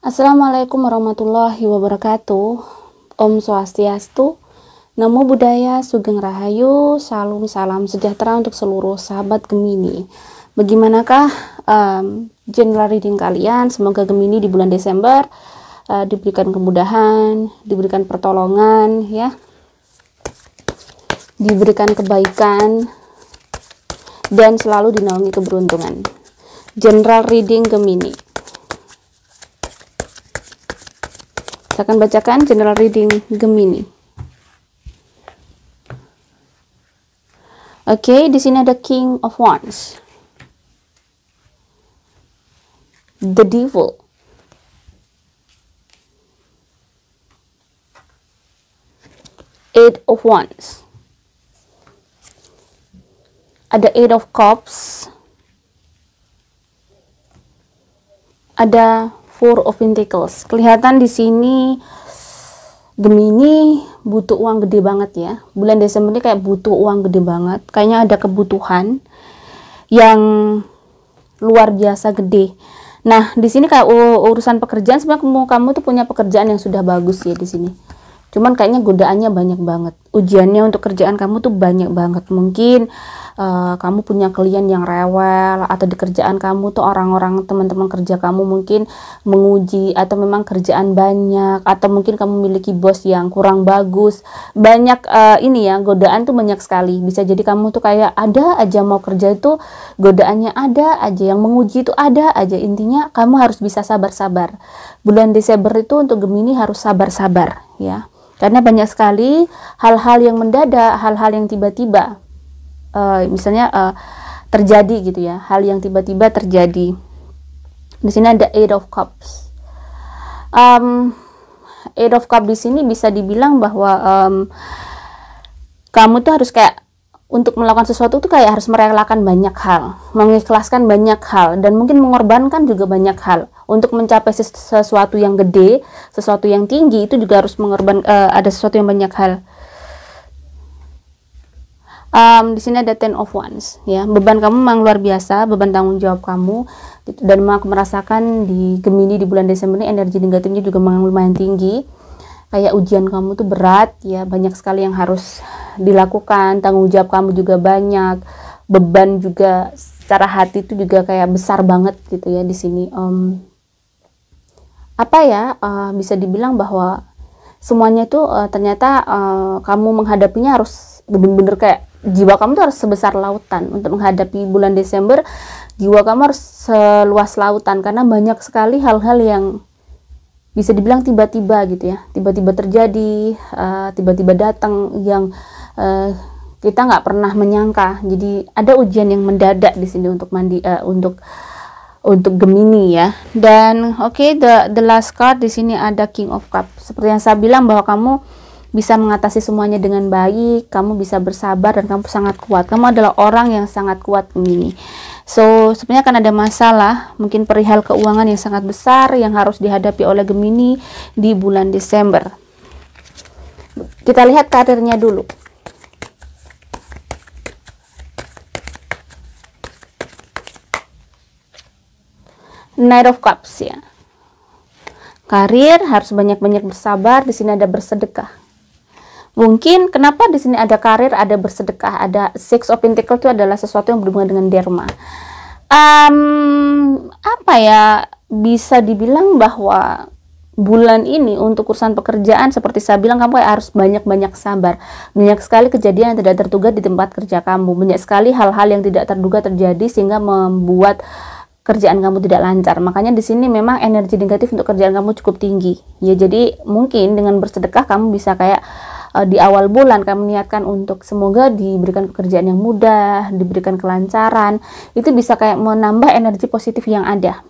Assalamualaikum warahmatullahi wabarakatuh. Om Swastiastu, Namo Buddhaya, Sugeng Rahayu, salam sejahtera untuk seluruh sahabat Gemini. Bagaimanakah general reading kalian? Semoga Gemini di bulan Desember diberikan kemudahan, diberikan pertolongan, ya, diberikan kebaikan, dan selalu dinaungi keberuntungan. General reading Gemini. Saya akan bacakan general reading Gemini. Oke, di sini ada King of Wands, the Devil, Eight of Wands, ada Eight of Cups, ada Four of Pentacles. Kelihatan di sini Gemini butuh uang gede banget ya. Bulan Desember ini kayak butuh uang gede banget. Kayaknya ada kebutuhan yang luar biasa gede. Nah, di sini kayak urusan pekerjaan, sebenarnya kamu tuh punya pekerjaan yang sudah bagus ya di sini. Cuman kayaknya godaannya banyak banget. Ujiannya untuk kerjaan kamu tuh banyak banget. Mungkin kamu punya klien yang rewel, atau di kerjaan kamu tuh orang-orang teman-teman kerja kamu mungkin menguji, atau memang kerjaan banyak, atau mungkin kamu memiliki bos yang kurang bagus. Banyak ini ya, godaan tuh banyak sekali. Bisa jadi kamu tuh kayak ada aja mau kerja itu godaannya ada aja, yang menguji itu ada aja. Intinya kamu harus bisa sabar-sabar. Bulan Desember itu untuk Gemini harus sabar-sabar ya. Karena banyak sekali hal-hal yang mendadak, hal-hal yang tiba-tiba misalnya terjadi gitu ya, hal yang tiba-tiba terjadi. Di sini ada Eight of Cups. Eight of Cups di sini bisa dibilang bahwa kamu tuh harus kayak untuk melakukan sesuatu tuh kayak harus merelakan banyak hal, mengikhlaskan banyak hal, dan mungkin mengorbankan juga banyak hal untuk mencapai sesuatu yang gede, sesuatu yang tinggi. Itu juga harus mengorbankan, ada sesuatu yang banyak hal. Di sini ada Ten of Wands ya. Beban kamu memang luar biasa, beban tanggung jawab kamu, dan memang aku merasakan di Gemini di bulan Desember ini energi negatifnya juga memang lumayan tinggi. Kayak ujian kamu tuh berat ya, banyak sekali yang harus dilakukan, tanggung jawab kamu juga banyak, beban juga secara hati itu juga kayak besar banget gitu ya di sini. Bisa dibilang bahwa semuanya itu ternyata kamu menghadapinya harus bener-bener kayak jiwa kamu tuh harus sebesar lautan. Untuk menghadapi bulan Desember, jiwa kamu harus seluas lautan, karena banyak sekali hal-hal yang bisa dibilang tiba-tiba gitu ya, tiba-tiba terjadi, tiba-tiba datang, yang kita nggak pernah menyangka. Jadi ada ujian yang mendadak di sini untuk untuk Gemini ya. Dan the last card di sini ada King of Cups. Seperti yang saya bilang bahwa kamu bisa mengatasi semuanya dengan baik, kamu bisa bersabar, dan kamu sangat kuat. Kamu adalah orang yang sangat kuat Gemini. So, sebenarnya akan ada masalah, mungkin perihal keuangan yang sangat besar yang harus dihadapi oleh Gemini di bulan Desember. Kita lihat karirnya dulu. Knight of Cups ya. Karir harus banyak-banyak bersabar. Di sini ada bersedekah. Mungkin kenapa di sini ada karir, ada bersedekah, ada Six of Pentacles itu adalah sesuatu yang berhubungan dengan dharma. Bisa dibilang bahwa bulan ini untuk urusan pekerjaan, seperti saya bilang, kamu harus banyak-banyak sabar. Banyak sekali kejadian yang tidak terduga di tempat kerja kamu. Banyak sekali hal-hal yang tidak terduga terjadi sehingga membuat kerjaan kamu tidak lancar. Makanya di sini memang energi negatif untuk kerjaan kamu cukup tinggi. Ya, jadi mungkin dengan bersedekah kamu bisa kayak di awal bulan kamu niatkan untuk semoga diberikan pekerjaan yang mudah, diberikan kelancaran. Itu bisa kayak menambah energi positif yang ada.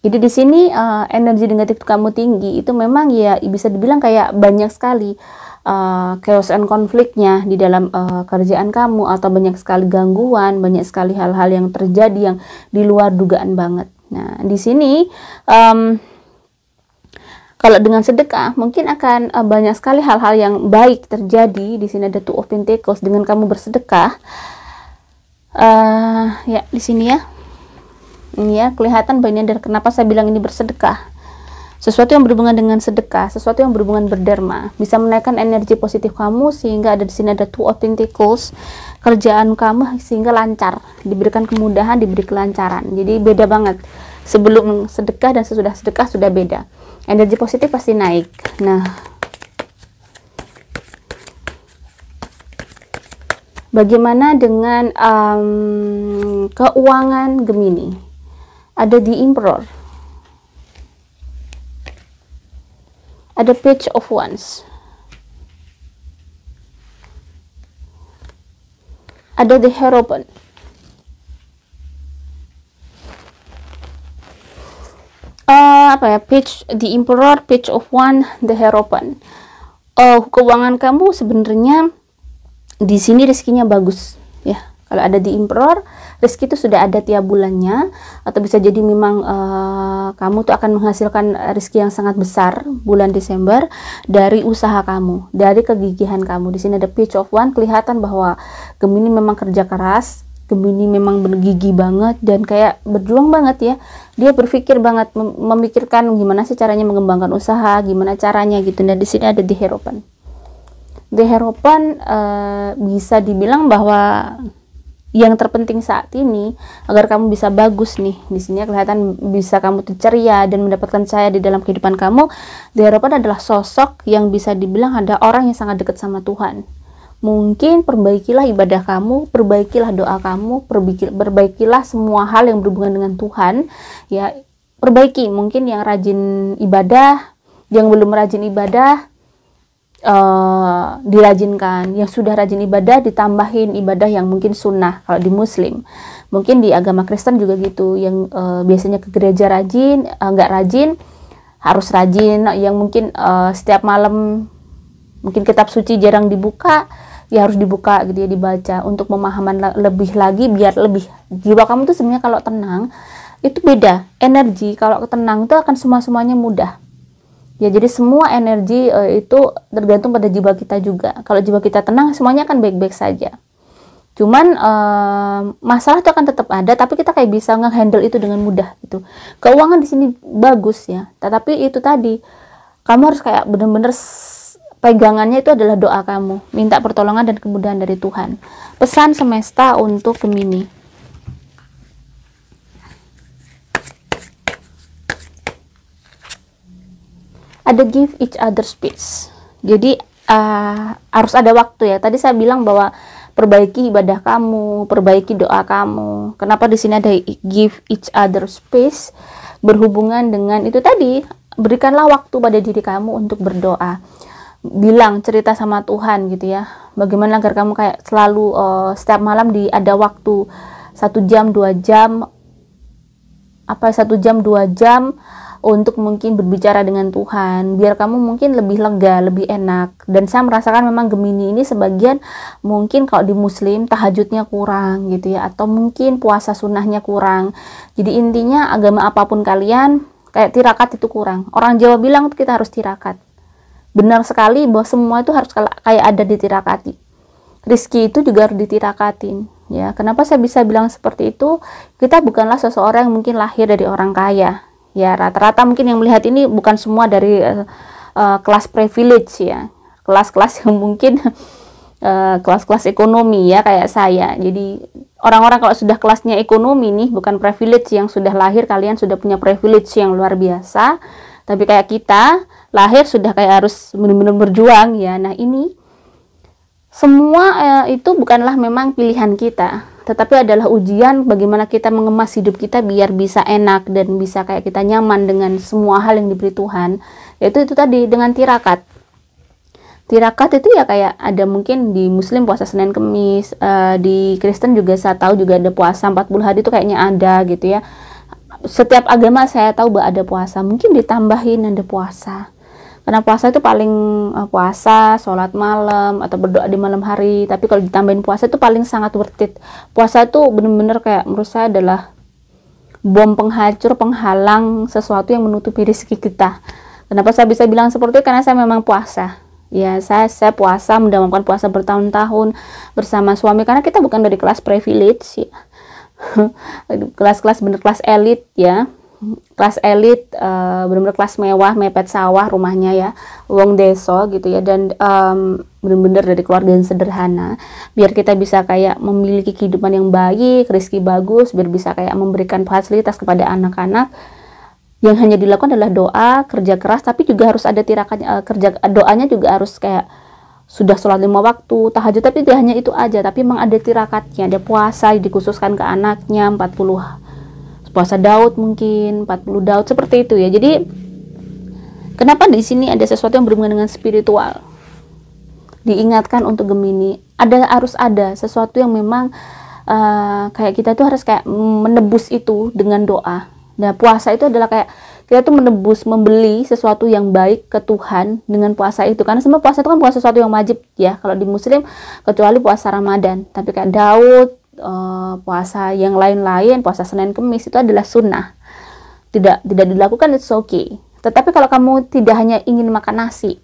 Jadi di sini energi negatif kamu tinggi, itu memang ya bisa dibilang kayak banyak sekali chaos and konfliknya di dalam kerjaan kamu, atau banyak sekali gangguan, banyak sekali hal-hal yang terjadi yang di luar dugaan banget. Nah, di sini kalau dengan sedekah mungkin akan banyak sekali hal-hal yang baik terjadi. Di sini ada Two of Pentacles. Dengan kamu bersedekah, ya di sini ya, ini ya kelihatan banyak. Dari kenapa saya bilang ini bersedekah. sesuatu yang berhubungan dengan sedekah, sesuatu yang berhubungan berderma, bisa menaikkan energi positif kamu sehingga ada di sini ada Two of Pentacles, kerjaan kamu sehingga lancar, diberikan kemudahan, diberi kelancaran. Jadi beda banget. Sebelum sedekah dan sesudah sedekah sudah beda. Energi positif pasti naik. Nah, bagaimana dengan keuangan Gemini? Ada di Emperor, ada Page of Wands, ada the Hierophant, Page, the Emperor, Page of Wands, the Hierophant. Keuangan kamu sebenarnya di sini rezekinya bagus ya. Kalau ada di Emperor, rezeki itu sudah ada tiap bulannya, atau bisa jadi memang kamu tuh akan menghasilkan rezeki yang sangat besar bulan Desember dari usaha kamu, dari kegigihan kamu. Di sini ada Page of Wands, kelihatan bahwa Gemini memang kerja keras, Gemini memang bergigi banget dan kayak berjuang banget ya. Dia berpikir banget, memikirkan gimana sih caranya mengembangkan usaha, gimana caranya gitu. Dan di sini ada di Hierophant. The Hierophant bisa dibilang bahwa yang terpenting saat ini agar kamu bisa bagus nih, di sini kelihatan bisa kamu tuh ceria dan mendapatkan cahaya di dalam kehidupan kamu. The Hierophant adalah sosok yang bisa dibilang ada orang yang sangat dekat sama Tuhan. Mungkin perbaikilah ibadah kamu, perbaikilah doa kamu, perbaikilah semua hal yang berhubungan dengan Tuhan ya. Perbaiki, mungkin yang rajin ibadah, yang belum rajin ibadah dirajinkan, yang sudah rajin ibadah ditambahin ibadah yang mungkin sunnah. Kalau di Muslim, mungkin di agama Kristen juga gitu, yang biasanya ke gereja rajin, nggak rajin harus rajin. Yang mungkin setiap malam mungkin kitab suci jarang dibuka, ya harus dibuka gitu ya, dibaca untuk pemahaman lebih lagi, biar lebih jiwa kamu tuh sebenarnya kalau tenang itu beda energi. Kalau tenang itu akan semuanya mudah. Ya, jadi semua energi itu tergantung pada jiwa kita juga. Kalau jiwa kita tenang, semuanya akan baik-baik saja. Cuman masalah itu akan tetap ada, tapi kita kayak bisa nge-handle itu dengan mudah gitu. Keuangan di sini bagus ya, tetapi itu tadi kamu harus kayak bener-bener pegangannya itu adalah doa kamu, minta pertolongan dan kemudahan dari Tuhan. Pesan semesta untuk Gemini. Ada give each other space. Jadi harus ada waktu ya. Tadi saya bilang bahwa perbaiki ibadah kamu, perbaiki doa kamu. Kenapa di sini ada give each other space? Berhubungan dengan itu tadi, berikanlah waktu pada diri kamu untuk berdoa. Bilang, cerita sama Tuhan gitu ya. Bagaimana agar kamu kayak selalu setiap malam ada waktu 1 jam 2 jam, 1 jam 2 jam untuk mungkin berbicara dengan Tuhan, biar kamu mungkin lebih lega, lebih enak. Dan saya merasakan memang Gemini ini sebagian mungkin kalau di Muslim tahajudnya kurang gitu ya, atau mungkin puasa sunnahnya kurang. Jadi intinya agama apapun kalian, kayak tirakat itu kurang. Orang Jawa bilang kita harus tirakat. Benar sekali bahwa semua itu harus kayak ada ditirakati. Rizki itu juga harus ditirakati ya. Kenapa saya bisa bilang seperti itu? Kita bukanlah seseorang yang mungkin lahir dari orang kaya. Ya, rata-rata mungkin yang melihat ini bukan semua dari kelas privilege ya, kelas-kelas yang mungkin kelas-kelas ekonomi ya kayak saya. Jadi orang-orang kalau sudah kelasnya ekonomi nih, bukan privilege yang sudah lahir, kalian sudah punya privilege yang luar biasa. Tapi kayak kita lahir sudah kayak harus benar-benar berjuang ya. Nah ini semua itu bukanlah memang pilihan kita, tetapi adalah ujian bagaimana kita mengemas hidup kita biar bisa enak dan bisa kayak kita nyaman dengan semua hal yang diberi Tuhan. Yaitu itu tadi dengan tirakat. Tirakat itu ya kayak ada mungkin di Muslim puasa Senin Kemis, di Kristen juga saya tahu juga ada puasa 40 hari itu kayaknya ada gitu ya. Setiap agama saya tahu bahwa ada puasa, mungkin ditambahin ada puasa. Karena puasa itu paling puasa, sholat malam, atau berdoa di malam hari. Tapi kalau ditambahin puasa itu paling sangat worth it. Puasa itu benar-benar kayak menurut saya adalah bom penghancur, penghalang sesuatu yang menutupi rezeki kita. Kenapa saya bisa bilang seperti itu? Karena saya memang puasa. Ya, saya puasa, mendamamkan puasa bertahun-tahun bersama suami. Karena kita bukan dari kelas privilege ya. Kelas-kelas bener kelas elit ya. kelas elit, benar-benar kelas mewah, mepet sawah rumahnya ya, wong deso gitu ya, dan benar-benar dari keluarga yang sederhana, biar kita bisa kayak memiliki kehidupan yang baik, rezeki bagus, biar bisa kayak memberikan fasilitas kepada anak-anak. Yang hanya dilakukan adalah doa, kerja keras, tapi juga harus ada tirakan, kerja doanya juga harus kayak sudah sholat 5 waktu, tahajud, tapi tidak hanya itu aja, tapi memang ada tirakatnya, ada puasa dikhususkan ke anaknya, 40 puasa Daud, mungkin 40 Daud, seperti itu ya. Jadi kenapa di sini ada sesuatu yang berhubungan dengan spiritual, diingatkan untuk Gemini, harus ada sesuatu yang memang kayak kita tuh harus kayak menebus itu dengan doa. Nah, puasa itu adalah kayak kita tuh menebus, membeli sesuatu yang baik ke Tuhan dengan puasa itu, karena semua puasa itu kan bukan sesuatu yang wajib ya kalau di Muslim, kecuali puasa Ramadan. Tapi kayak Daud, puasa yang lain-lain, puasa Senin Kemis, itu adalah sunnah, tidak dilakukan, it's okay. Tetapi kalau kamu tidak hanya ingin makan nasi,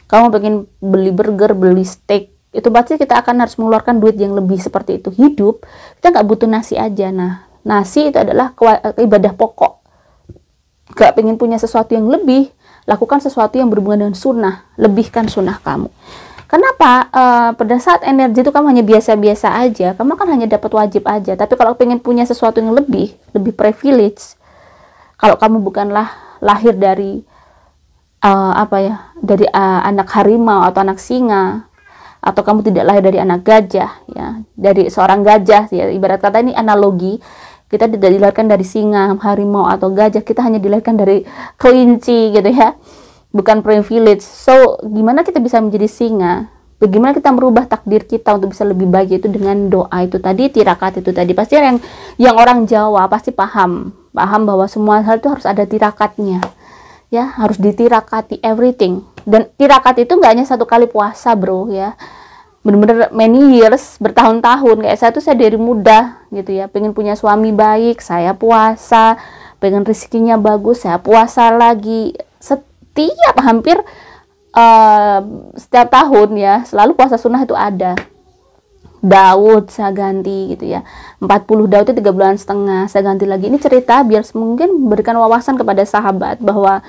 kamu pengen beli burger, beli steak, itu pasti kita akan harus mengeluarkan duit yang lebih. Seperti itu hidup, kita nggak butuh nasi aja. Nah, nasi itu adalah ibadah pokok. Gak pengen punya sesuatu yang lebih, lakukan sesuatu yang berhubungan dengan sunnah, lebihkan sunnah kamu. Kenapa? Pada saat energi itu kamu hanya biasa-biasa aja, kamu kan hanya dapat wajib aja. Tapi kalau pengen punya sesuatu yang lebih privilege, kalau kamu bukanlah lahir dari dari anak harimau atau anak singa, atau kamu tidak lahir dari anak gajah ya, dari seorang gajah ya, ibarat kata ini analogi, kita tidak dilahirkan dari singa, harimau atau gajah, kita hanya dilahirkan dari kelinci gitu ya, bukan privilege. So gimana kita bisa menjadi singa, bagaimana kita merubah takdir kita untuk bisa lebih baik, itu dengan doa itu tadi, tirakat itu tadi. Pasti yang orang Jawa pasti paham bahwa semua hal itu harus ada tirakatnya ya, harus ditirakati everything. Dan tirakat itu nggak hanya satu kali puasa bro ya, bener-bener many years, bertahun-tahun. Kayak saya tuh, saya dari muda gitu ya, pengen punya suami baik, saya puasa, pengen rezekinya bagus, saya puasa lagi, hampir setiap tahun ya, selalu puasa sunnah itu ada. Daud saya ganti gitu ya, 40 Daud itu 3,5 bulan, saya ganti lagi. Ini cerita biar mungkin memberikan wawasan kepada sahabat bahwa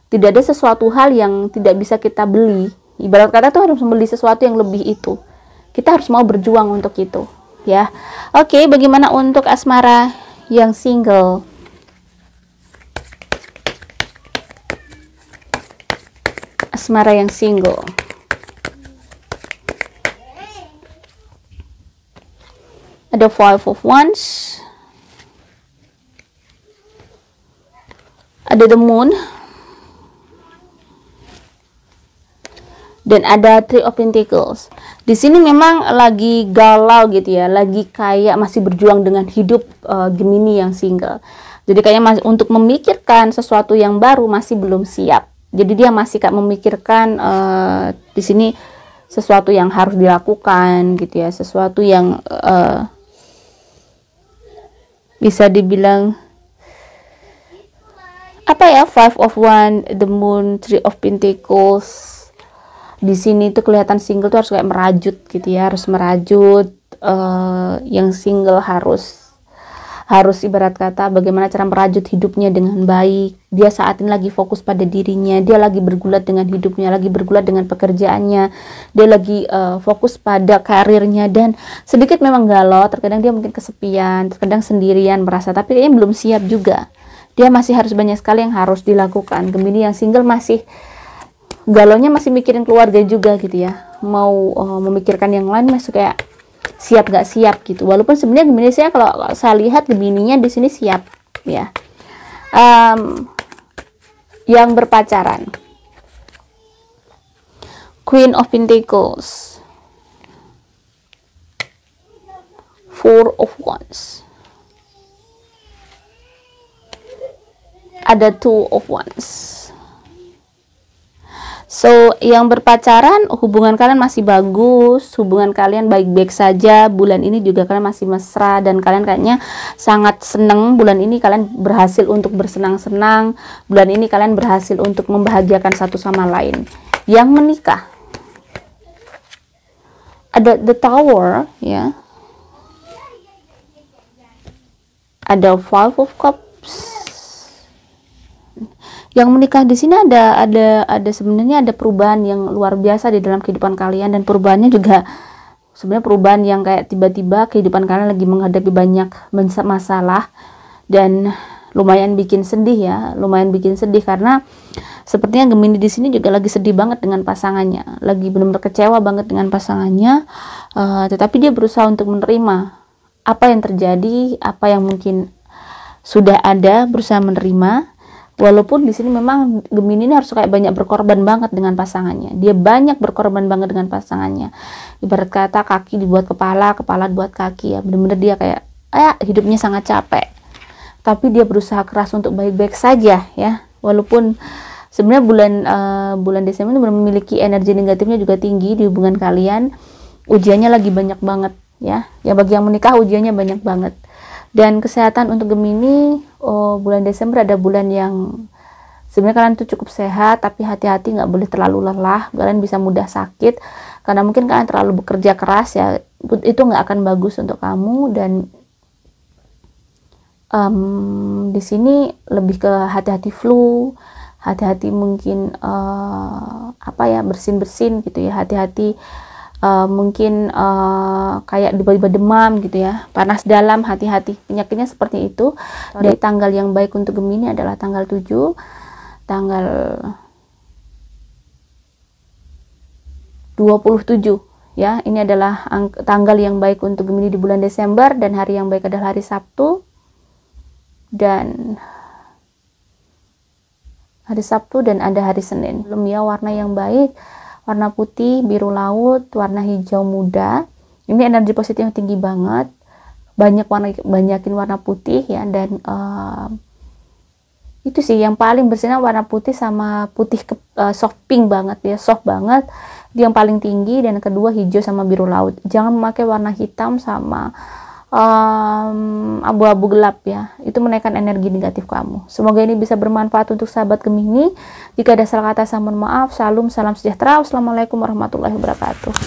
tidak ada sesuatu hal yang tidak bisa kita beli. Ibarat kata tuh harus membeli sesuatu yang lebih itu. Kita harus mau berjuang untuk itu ya. Oke, bagaimana untuk asmara yang single? Asmara yang single. Ada 5 of Wands, ada the Moon, dan ada 3 of Pentacles. Di sini memang lagi galau gitu ya, lagi kayak masih berjuang dengan hidup Gemini yang single. Jadi kayaknya masih untuk memikirkan sesuatu yang baru masih belum siap. Jadi dia masih kayak memikirkan di sini sesuatu yang harus dilakukan gitu ya, sesuatu yang bisa dibilang apa ya, 5 of Wands, the Moon, 3 of Pentacles. Di sini tuh kelihatan single tuh harus kayak merajut gitu ya, harus merajut. Yang single harus ibarat kata bagaimana cara merajut hidupnya dengan baik. Dia saat ini lagi fokus pada dirinya, dia lagi bergulat dengan hidupnya, lagi bergulat dengan pekerjaannya, dia lagi fokus pada karirnya, dan sedikit memang galau. Terkadang dia mungkin kesepian, terkadang sendirian merasa, tapi kayaknya belum siap juga. Dia masih harus banyak sekali yang harus dilakukan. Gemini yang single masih galaunya, masih mikirin keluarga juga gitu ya, mau memikirkan yang lain, masih kayak siap gak siap gitu. Walaupun sebenarnya Gemini, saya kalau saya lihat Gemininya di sini siap ya. Yang berpacaran, Queen of Pentacles, 4 of Wands, ada 2 of Wands. So, yang berpacaran, hubungan kalian masih bagus, hubungan kalian baik-baik saja. Bulan ini juga kalian masih mesra, dan kalian kayaknya sangat seneng. Bulan ini kalian berhasil untuk bersenang-senang. Bulan ini kalian berhasil untuk membahagiakan satu sama lain. Yang menikah, ada the Tower ya, ada 5 of Cups, Yang menikah di sini ada sebenarnya ada perubahan yang luar biasa di dalam kehidupan kalian, dan perubahannya juga sebenarnya perubahan yang kayak tiba-tiba kehidupan kalian lagi menghadapi banyak masalah, dan lumayan bikin sedih ya, lumayan bikin sedih karena sepertinya Gemini di sini juga lagi sedih banget dengan pasangannya, lagi benar-benar kecewa banget dengan pasangannya, tetapi dia berusaha untuk menerima apa yang terjadi, apa yang mungkin sudah ada, berusaha menerima. Walaupun di sini memang Gemini ini harus kayak banyak berkorban banget dengan pasangannya. Dia banyak berkorban banget dengan pasangannya. Ibarat kata kaki dibuat kepala, kepala dibuat kaki ya. Bener-bener dia kayak hidupnya sangat capek. Tapi dia berusaha keras untuk baik-baik saja ya. Walaupun sebenarnya bulan Desember ini memiliki energi negatifnya juga tinggi di hubungan kalian. Ujiannya lagi banyak banget ya. Ya bagi yang menikah ujiannya banyak banget. Dan kesehatan untuk Gemini, bulan Desember ada bulan yang sebenarnya kalian tuh cukup sehat, tapi hati-hati, nggak boleh terlalu lelah. Kalian bisa mudah sakit karena mungkin kalian terlalu bekerja keras ya. Itu nggak akan bagus untuk kamu. Dan di sini lebih ke hati-hati flu, hati-hati mungkin bersin-bersin gitu ya, hati-hati mungkin kayak tiba-tiba demam gitu ya, panas dalam, hati-hati penyakitnya seperti itu. Dari tanggal yang baik untuk Gemini adalah tanggal 7, tanggal 27 ya. Ini adalah tanggal yang baik untuk Gemini di bulan Desember, dan hari yang baik adalah hari Sabtu dan ada hari Senin. Belum ya, warna yang baik warna putih, biru laut, warna hijau muda. Ini energi positif yang tinggi banget. Banyakin warna putih ya, dan itu sih yang paling bersinar, warna putih sama putih soft pink banget ya, soft banget. Itu yang paling tinggi. Dan kedua hijau sama biru laut. Jangan memakai warna hitam sama abu-abu gelap ya, itu menaikkan energi negatif kamu. Semoga ini bisa bermanfaat untuk sahabat Gemini. Jika ada salah kata, saya mohon maaf. Salam sejahtera. Wassalamualaikum warahmatullahi wabarakatuh.